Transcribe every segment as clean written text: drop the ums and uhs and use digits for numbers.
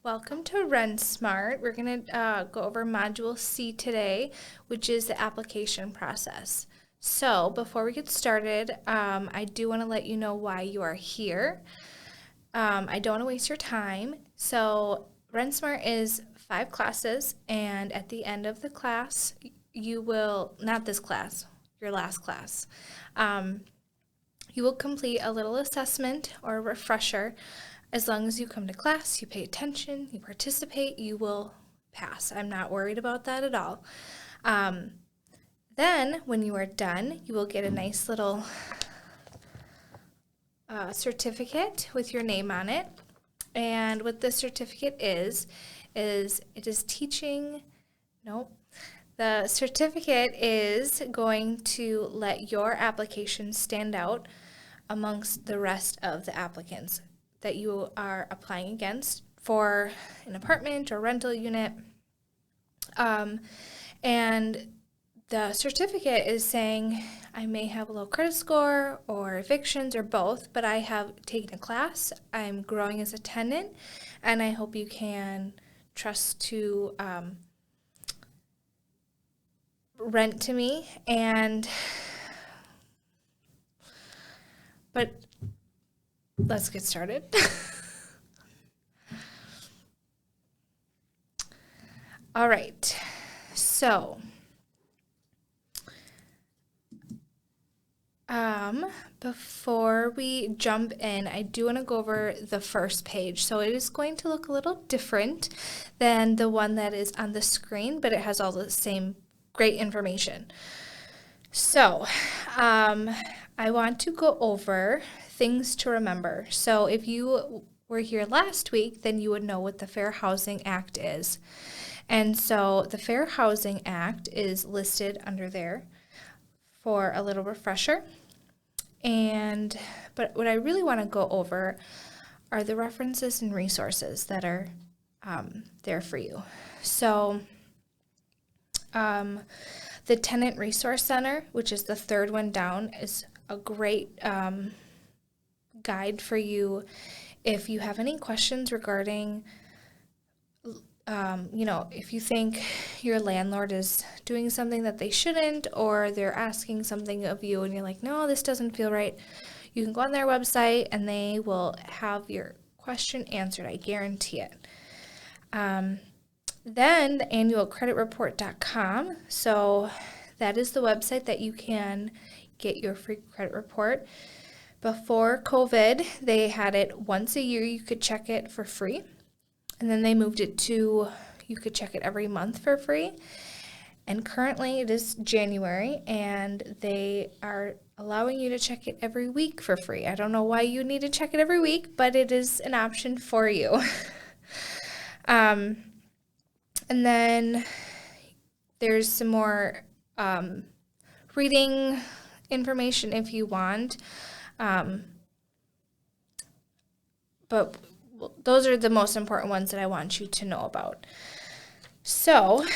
Welcome to RenSmart. We're going to go over Module C today, which is the application process. So before we get started, I do want to let you know why you are here. I don't want to waste your time. So RenSmart is 5 classes, and at the end of the class, you will, not this class, your last class, you will complete a little assessment or a refresher. As long as you come to class, you pay attention, you participate, you will pass. I'm not worried about that at all. Then, when you are done, you will get a nice little certificate with your name on it. And what this certificate is it is teaching, nope. The certificate is going to let your application stand out amongst the rest of the applicants that you are applying against for an apartment or rental unit. And the certificate is saying I may have a low credit score or evictions or both, but I have taken a class, I'm growing as a tenant, and I hope you can trust to rent to me. But let's get started. All right, so before we jump in, I do want to go over the first page. So it is going to look a little different than the one that is on the screen, but it has all the same great information. So I want to go over things to remember. So if you were here last week, then you would know what the Fair Housing Act is. And so the Fair Housing Act is listed under there for a little refresher. But what I really want to go over are the references and resources that are there for you. So the Tenant Resource Center, which is the third one down, is a great guide for you if you have any questions regarding, if you think your landlord is doing something that they shouldn't, or they're asking something of you and you're like, no, this doesn't feel right. You can go on their website and they will have your question answered. I guarantee it. Then the annualcreditreport.com. So that is the website that you can get your free credit report. Before COVID, they had it once a year. You could check it for free. And then they moved it to you could check it every month for free. And currently it is January, and they are allowing you to check it every week for free. I don't know why you need to check it every week, but it is an option for you. And then there's some more reading information if you want. But those are the most important ones that I want you to know about. So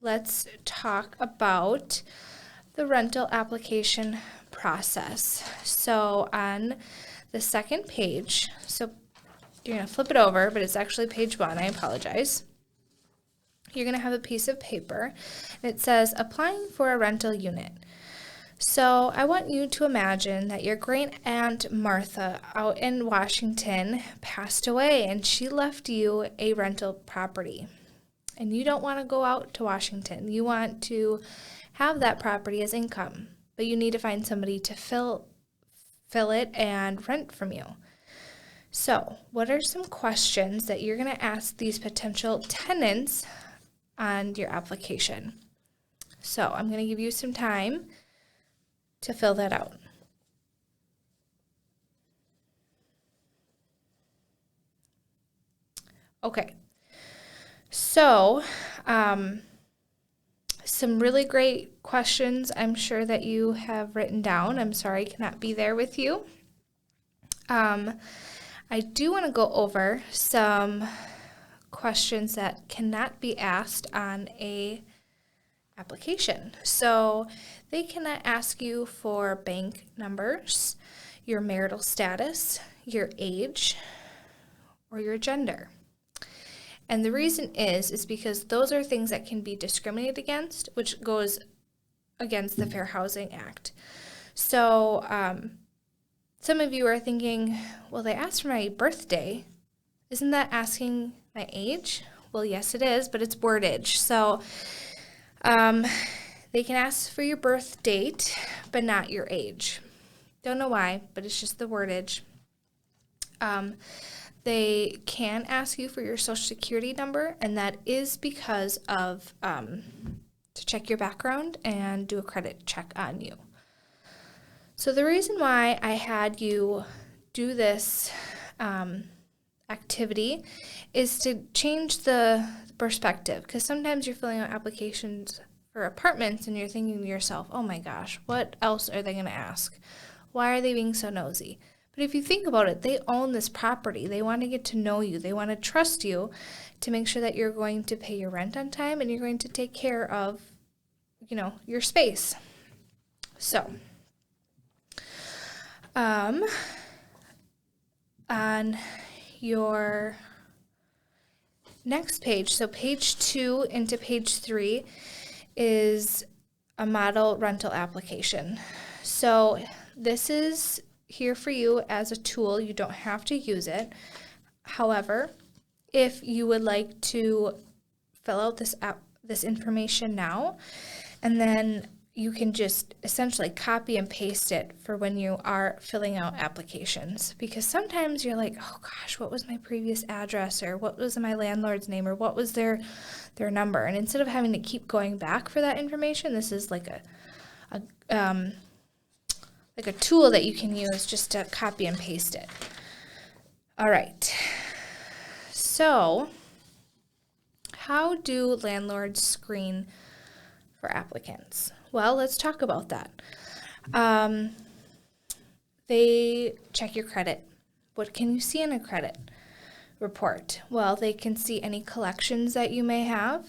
let's talk about the rental application process. So on the second page, so you're going to flip it over, but it's actually page 1. I apologize. You're going to have a piece of paper, and it says applying for a rental unit. So I want you to imagine that your great aunt Martha out in Washington passed away, and she left you a rental property. And you don't want to go out to Washington. You want to have that property as income, but you need to find somebody to fill it and rent from you. So what are some questions that you're going to ask these potential tenants on your application? So I'm going to give you some time to fill that out. Okay, so some really great questions I'm sure that you have written down. I'm sorry I cannot be there with you. I do want to go over some questions that cannot be asked on a application. So they cannot ask you for bank numbers, your marital status, your age, or your gender. And the reason is because those are things that can be discriminated against, which goes against the Fair Housing Act. So some of you are thinking, well, they asked for my birthday. Isn't that asking my age? Well, yes, it is, but it's wordage. So they can ask for your birth date, but not your age. Don't know why, but it's just the wordage. They can ask you for your social security number, and that is because of to check your background and do a credit check on you. So the reason why I had you do this activity is to change the perspective, because sometimes you're filling out applications for apartments and you're thinking to yourself, oh my gosh, what else are they going to ask? Why are they being so nosy? But if you think about it, they own this property. They want to get to know you. They want to trust you to make sure that you're going to pay your rent on time and you're going to take care of, your space. So, on your next page, so page 2 into page 3 is a model rental application. So this is here for you as a tool. You don't have to use it. However, if you would like to fill out this information now, and then you can just essentially copy and paste it for when you are filling out applications. Because sometimes you're like, oh gosh, what was my previous address, or what was my landlord's name, or what was their number? And instead of having to keep going back for that information, this is like a tool that you can use just to copy and paste it. All right. So, how do landlords screen for applicants? Well, let's talk about that. They check your credit. What can you see in a credit report? Well, they can see any collections that you may have.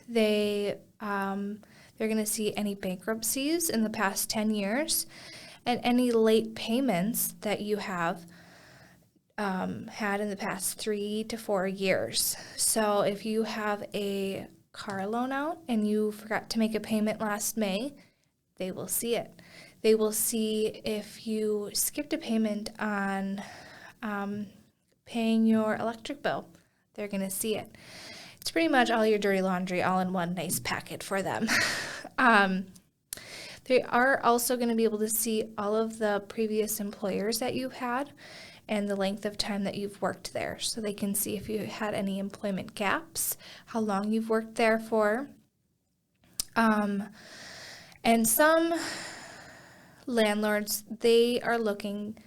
They're going to see any bankruptcies in the past 10 years and any late payments that you have had in the past 3 to 4 years. So if you have a car loan out and you forgot to make a payment last May, they will see it. They will see if you skipped a payment on paying your electric bill. They're going to see it. It's pretty much all your dirty laundry all in one nice packet for them. They are also going to be able to see all of the previous employers that you've had and the length of time that you've worked there. So they can see if you had any employment gaps, how long you've worked there for. And some landlords, they are looking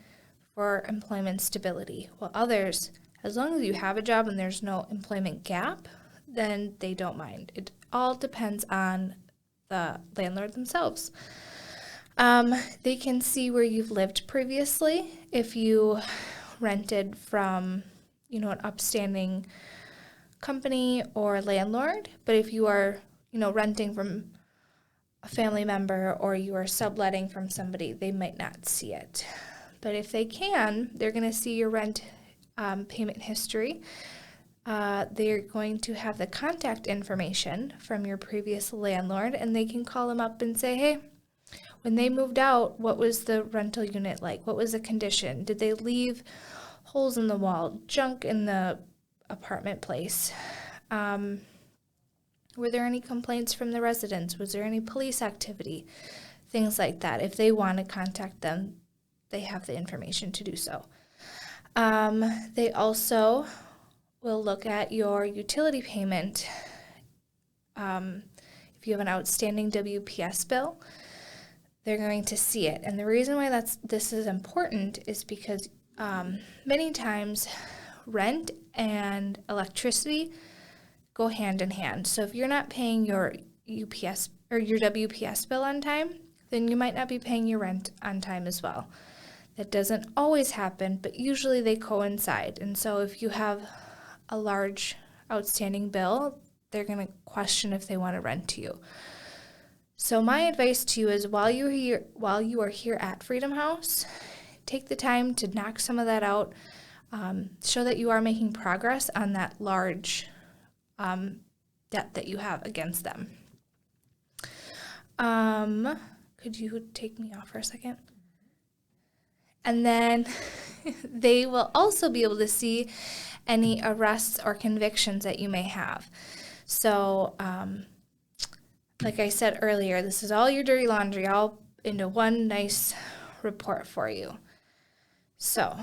for employment stability, while others, as long as you have a job and there's no employment gap, then they don't mind. It all depends on the landlord themselves. They can see where you've lived previously. If you rented from, an upstanding company or landlord, but if you are, renting from a family member or you are subletting from somebody, they might not see it. But if they can, they're going to see your rent payment history. They're going to have the contact information from your previous landlord, and they can call them up and say, hey, when they moved out, what was the rental unit like? What was the condition? Did they leave holes in the wall, junk in the apartment place? Were there any complaints from the residents? Was there any police activity? Things like that. If they want to contact them, they have the information to do so. They also will look at your utility payment. If you have an outstanding WPS bill, they're going to see it. And the reason why this is important is because many times rent and electricity go hand in hand. So if you're not paying your UPS or your WPS bill on time, then you might not be paying your rent on time as well. That doesn't always happen, but usually they coincide. And so if you have a large outstanding bill, they're going to question if they want to rent to you. So my advice to you is while you are here at Freedom House, take the time to knock some of that out. show that you are making progress on that large debt that you have against them. Could you take me off for a second? And then they will also be able to see any arrests or convictions that you may have. So, like I said earlier, this is all your dirty laundry, all into one nice report for you. So,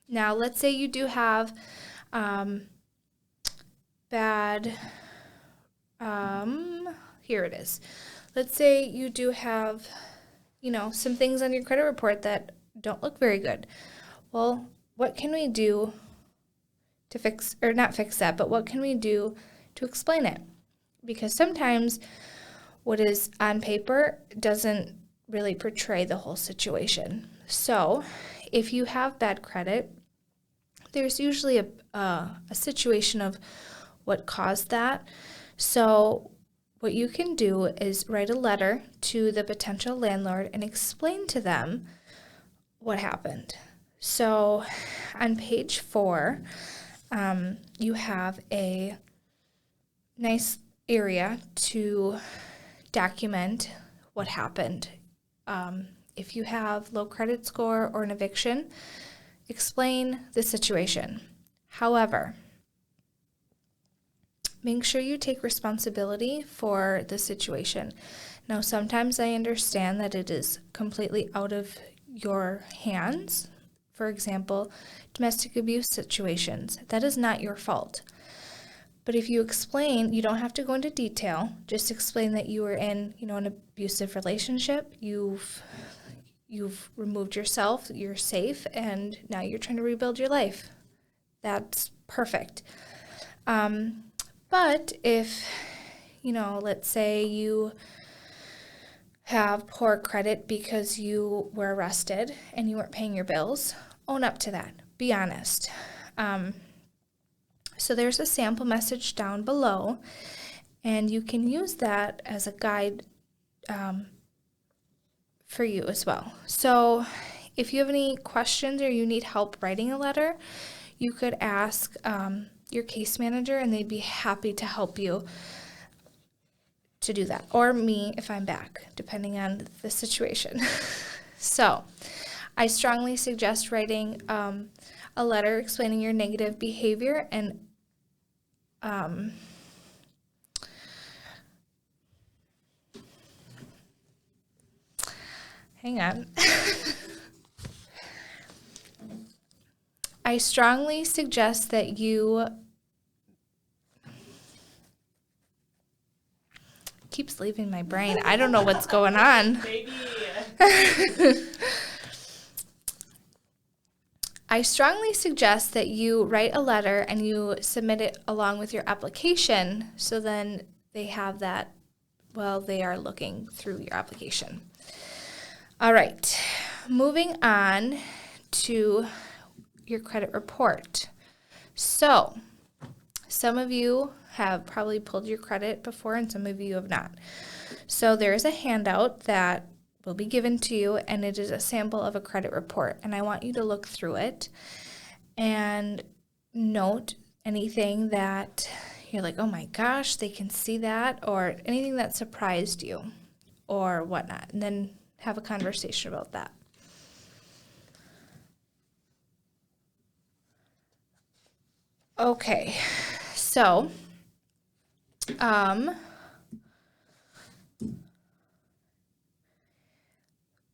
now let's say you do have bad, here it is. Let's say you do have, some things on your credit report that don't look very good. Well, what can we do to fix, or not fix that, but what can we do to explain it? Because sometimes what is on paper doesn't really portray the whole situation. So if you have bad credit, there's usually a situation of what caused that. So what you can do is write a letter to the potential landlord and explain to them what happened. So on page 4, you have a nice area to document what happened. If you have low credit score or an eviction, explain the situation. However, make sure you take responsibility for the situation. Now, sometimes I understand that it is completely out of your hands. For example, domestic abuse situations. That is not your fault. But if you explain, you don't have to go into detail. Just explain that you were in, an abusive relationship. You've removed yourself, you're safe, and now you're trying to rebuild your life. That's perfect. But if, let's say you have poor credit because you were arrested and you weren't paying your bills, own up to that. Be honest. So there's a sample message down below, and you can use that as a guide for you as well. So if you have any questions or you need help writing a letter, you could ask your case manager, and they'd be happy to help you to do that, or me if I'm back, depending on the situation. So I strongly suggest writing a letter explaining your negative behavior and hang on. I strongly suggest that you keeps leaving my brain. I don't know what's going on. Maybe. I strongly suggest that you write a letter and you submit it along with your application, so then they have that while they are looking through your application. All right, moving on to your credit report. So, some of you have probably pulled your credit before and some of you have not. So there is a handout that will be given to you, and it is a sample of a credit report, and I want you to look through it and note anything that you're like, oh my gosh, they can see that, or anything that surprised you or whatnot, and then have a conversation about that. Okay, so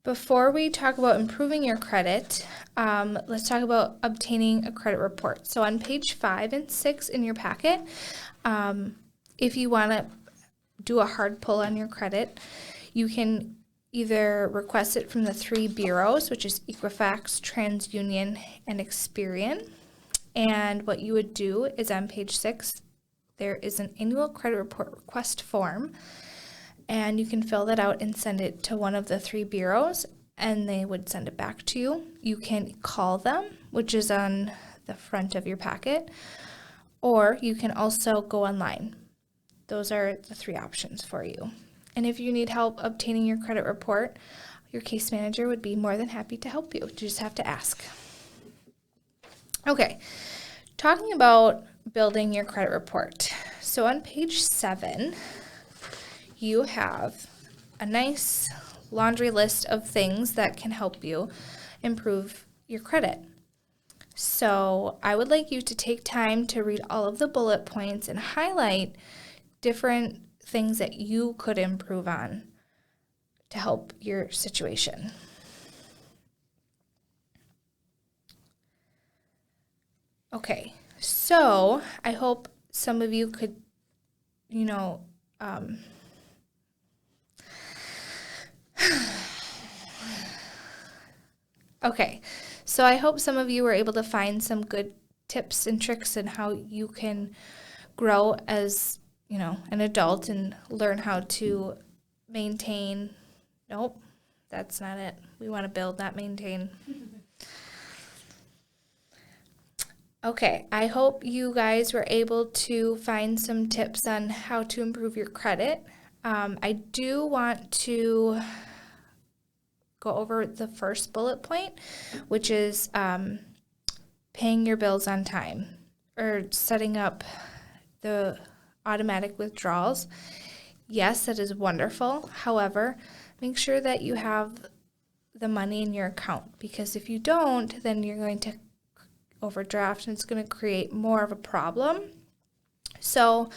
before we talk about improving your credit, let's talk about obtaining a credit report. So on page 5 and 6 in your packet, if you want to do a hard pull on your credit, you can either request it from the 3 bureaus, which is Equifax, TransUnion, and Experian. And what you would do is on page 6, there is an annual credit report request form, and you can fill that out and send it to one of the 3 bureaus, and they would send it back to you. You can call them, which is on the front of your packet, or you can also go online. Those are the 3 options for you. And if you need help obtaining your credit report, your case manager would be more than happy to help you. You just have to ask. Okay, talking about building your credit report. So on page 7, you have a nice laundry list of things that can help you improve your credit. So I would like you to take time to read all of the bullet points and highlight different things that you could improve on to help your situation. Okay, so I hope some of you could, okay, so I hope some of you were able to find some good tips and tricks in how you can grow as, an adult and learn how to maintain. Nope, that's not it. We want to build, not maintain. Okay, I hope you guys were able to find some tips on how to improve your credit. I do want to go over the first bullet point, which is paying your bills on time or setting up the automatic withdrawals. Yes, that is wonderful. However, make sure that you have the money in your account, because if you don't, then you're going to overdraft and it's going to create more of a problem. So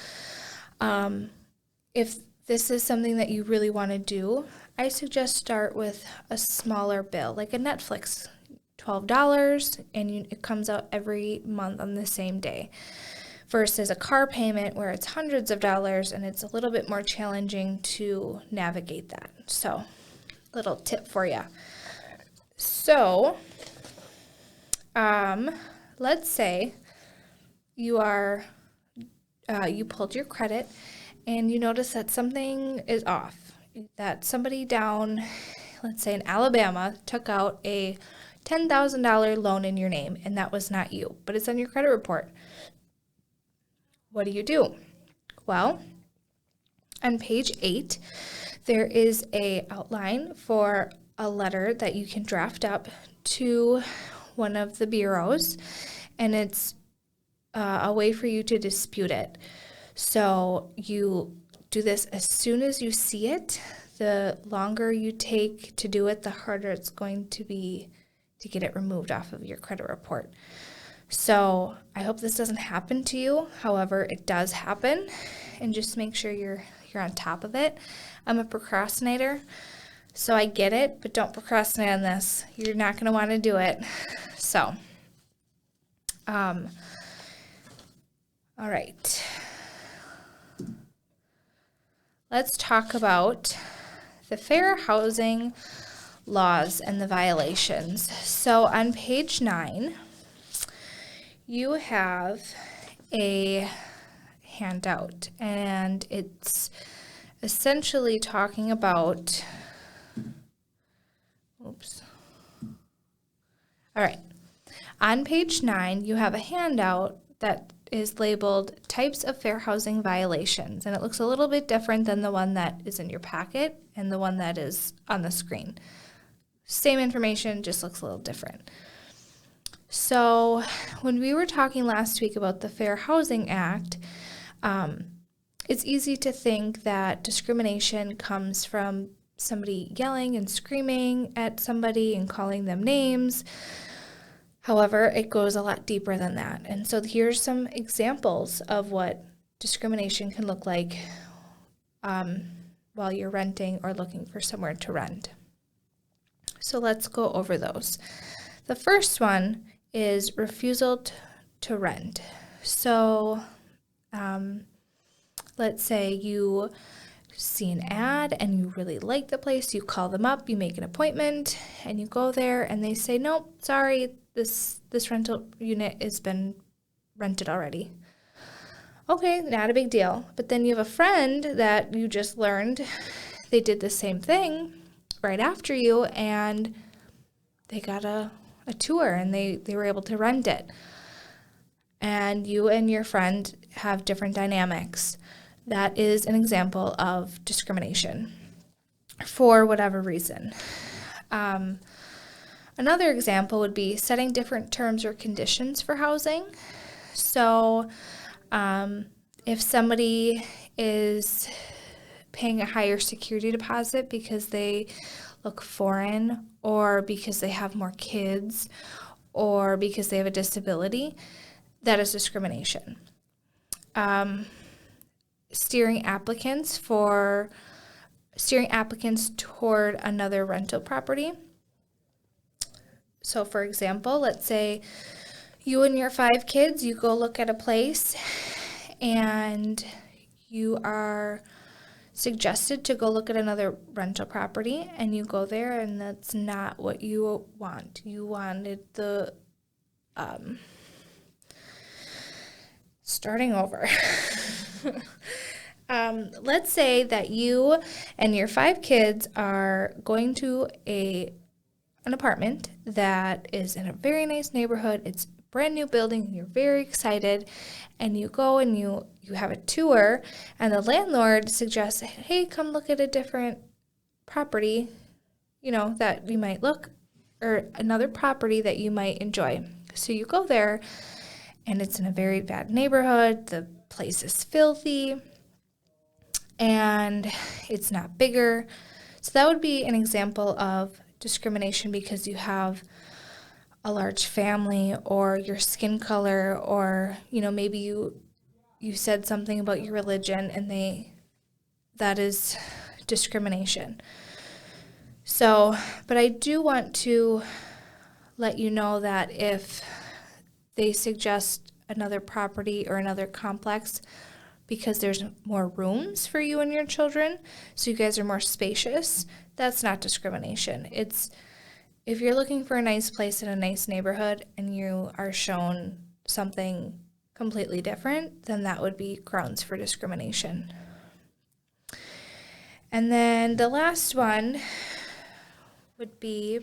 if this is something that you really want to do, I suggest start with a smaller bill, like a Netflix, $12, and it comes out every month on the same day, versus a car payment where it's hundreds of dollars and it's a little bit more challenging to navigate that. So, little tip for you. So, let's say you pulled your credit and you notice that something is off, that somebody down, let's say in Alabama, took out a $10,000 loan in your name, and that was not you, but it's on your credit report. What do? Well, on page 8, there is a outline for a letter that you can draft up to one of the bureaus, and it's a way for you to dispute it. So you do this as soon as you see it. The longer you take to do it, the harder it's going to be to get it removed off of your credit report. So I hope this doesn't happen to you. However, it does happen, and just make sure you're on top of it. I'm a procrastinator, so I get it, but don't procrastinate on this. You're not going to want to do it. So, all right. Let's talk about the fair housing laws and the violations. So on page 9, you have a handout, and it's essentially talking about, All right. On page 9, you have a handout that is labeled Types of Fair Housing Violations, and it looks a little bit different than the one that is in your packet and the one that is on the screen. Same information, just looks a little different. So when we were talking last week about the Fair Housing Act, it's easy to think that discrimination comes from somebody yelling and screaming at somebody and calling them names. However, it goes a lot deeper than that. And so here's some examples of what discrimination can look like while you're renting or looking for somewhere to rent. So let's go over those. The first one is refusal to rent. So let's say you see an ad and you really like the place, you call them up, you make an appointment, and you go there and they say, nope, sorry, this rental unit has been rented already. Okay, not a big deal. But then you have a friend that you just learned they did the same thing right after you, and they got a tour and they were able to rent it. And you and your friend have different dynamics. That is an example of discrimination for whatever reason. Another example would be setting different terms or conditions for housing. So if somebody is paying a higher security deposit because they look foreign, or because they have more kids, or because they have a disability, that is discrimination. Steering applicants toward another rental property. So for example, let's say you and your 5 kids, you go look at a place and you are suggested to go look at another rental property, and you go there and that's not what you want. You wanted the starting over. Let's say that you and your 5 kids are going to an apartment that is in a very nice neighborhood. It's a brand new building. You're very excited, and you go and you have a tour, and the landlord suggests, hey, come look at a different property, that you might look, or another property that you might enjoy. So you go there, and it's in a very bad neighborhood. The place is filthy, and it's not bigger. So that would be an example of discrimination because you have a large family, or your skin color, or maybe you said something about your religion, and that is discrimination. So, but I do want to let you know that if they suggest another property or another complex because there's more rooms for you and your children, so you guys are more spacious, that's not discrimination. It's if you're looking for a nice place in a nice neighborhood and you are shown something completely different, then that would be grounds for discrimination. And then the last one would be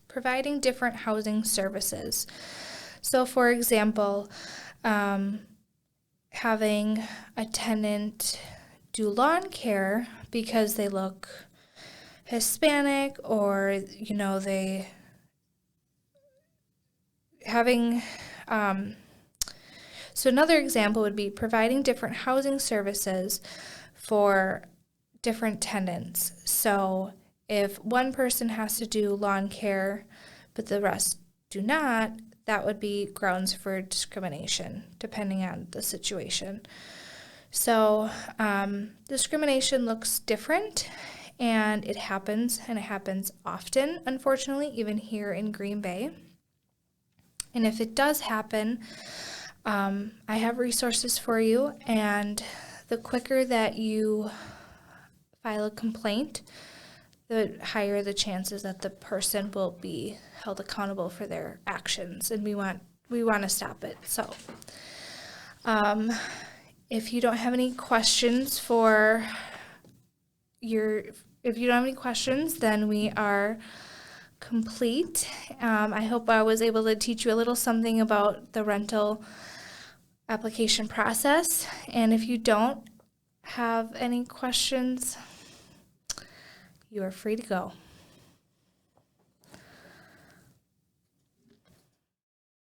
providing different housing services. So for example, having a tenant do lawn care because they look Hispanic, or they having so another example would be providing different housing services for different tenants. So if one person has to do lawn care but the rest do not, that would be grounds for discrimination depending on the situation. So discrimination looks different, and it happens often, unfortunately, even here in Green Bay. And if it does happen, I have resources for you, and the quicker that you file a complaint, the higher the chances that the person will be held accountable for their actions, and we want to stop it. So if you don't have any questions then we are complete. I hope I was able to teach you a little something about the rental application process. And if you don't have any questions, you are free to go.